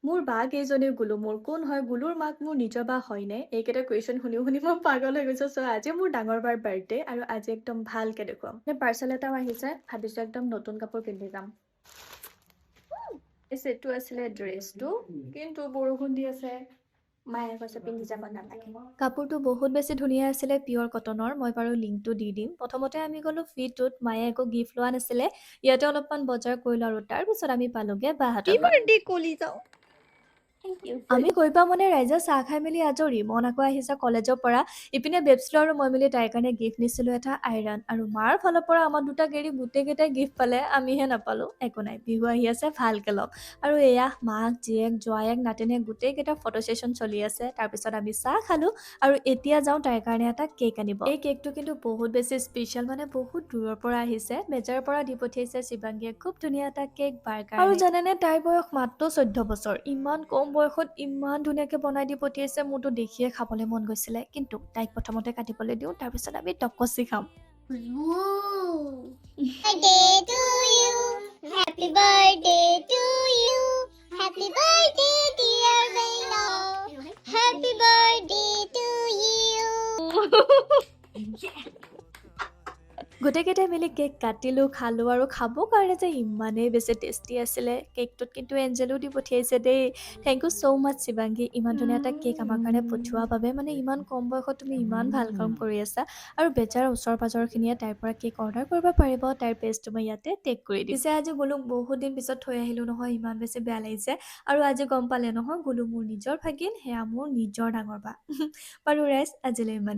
মোৰ বা কেইজনী গুলু মোৰ কোন হয় গুলুৰ মাক মোৰ নিজৰ বা হয়নে এইকেইটা কুৱেশ্যন শুনি শুনি মই পাগল হৈ গৈছো চ' আজি মোৰ ডাঙৰ বাৰ বাৰ্থডে আৰু আজি একদম ভালকে দেখুৱাম পাৰ্চেল এটাও আহিছে ভাবিছো একদম নতুন কাপোৰ পিন্ধি যাম এইটো আছিলে ড্ৰেছটো কিন্তু বৰষুণ দি আছে মায়ে কৈছে পিন্ধি যাব নালাগে কাপোৰটো বহুত বেছি ধুনীয়া আছিলে পিয়ৰ কটনৰ মই বাৰু লিংকটো দি দিম প্ৰথমতে আমি গ'লো ফিটোত মায়ে একো গিফ্ট লোৱা নাছিলে ইয়াতে অলপমান বজাৰ কৰিলো আৰু তাৰপিছত আমি পালোগে বাহঁতৰ Happy birthday, Kolisa. আমি গৈ পাওঁ মানে ৰাইজে চাহ খাই মেলি আজৰি মন আকৌ আহিছে কলেজৰ পৰা ইপিনে বেবছিলো আৰু মই মিলি তাইৰ কাৰণে গিফ্ট নিছিলো এটা আইৰণ আৰু মাৰ ফালৰ পৰা আমাৰ দুটা গেৰি গোটেইকেইটাই গিফ্ট পালে আমিহে নাপালো একো নাই বিহু আহি আছে ভালকে লওক আৰু এয়া মাক জীয়েক জোৱায়েক নাতিনীয়েক গোটেইকেইটা ফটো ছেশ্যন চলি আছে তাৰপিছত আমি চাহ খালো আৰু এতিয়া যাওঁ তাইৰ কাৰণে এটা কেক আনিব এই কেকটো কিন্তু বহুত বেছি স্পেচিয়েল মানে বহুত দূৰৰ পৰা আহিছে বেজাৰ পৰা দি পঠিয়াইছে শিৱাংগীয়ে খুব ধুনীয়া এটা কেক বাৰ কাৰণে আৰু জানেনে তাইৰ বয়স মাত্ৰ 14 বছৰ ইমান কম বয়সত ইমান ধুনীয়াকে বনাই দি পঠিয়াইছে মোৰতো দেখিয়ে খাবলৈ মন গৈছিলে কিন্তু তাইক প্ৰথমতে কাটিবলৈ দিওঁ তাৰপিছত আমি টকচি খাম Birthday to you. Happy birthday to you. Happy birthday, dear Velo. Happy birthday to you. গোটেইকেইটাই মিলি কেক কাটিলো খালো আৰু খাব কাৰণে যে ইমানেই বেছি টেষ্টি আছিলে কেকটোত কিন্তু এঞ্জেলো দি পঠিয়াইছে দেই থেংক ইউ ছ' মাছ শিৱাংগী ইমান ধুনীয়া এটা কেক আমাৰ কাৰণে পঠিওৱাৰ বাবে মানে ইমান কম বয়সত তুমি ইমান ভাল কাম কৰি আছা আৰু বেজাৰ ওচৰ পাজৰখিনিয়ে তাইৰ পৰা কেক অৰ্ডাৰ কৰিব পাৰিব তাইৰ পেজটো মই ইয়াতে টেগ কৰি দিম পিছে আজি গুলুক বহুত দিন পিছত থৈ আহিলো নহয় ইমান বেছি বেয়া লাগিছে আৰু আজি গম পালে নহয় গুলু মোৰ নিজৰ ভাগিন সেয়া মোৰ নিজৰ ডাঙৰ বা বাৰু ৰাইজ আজিলৈ ইমান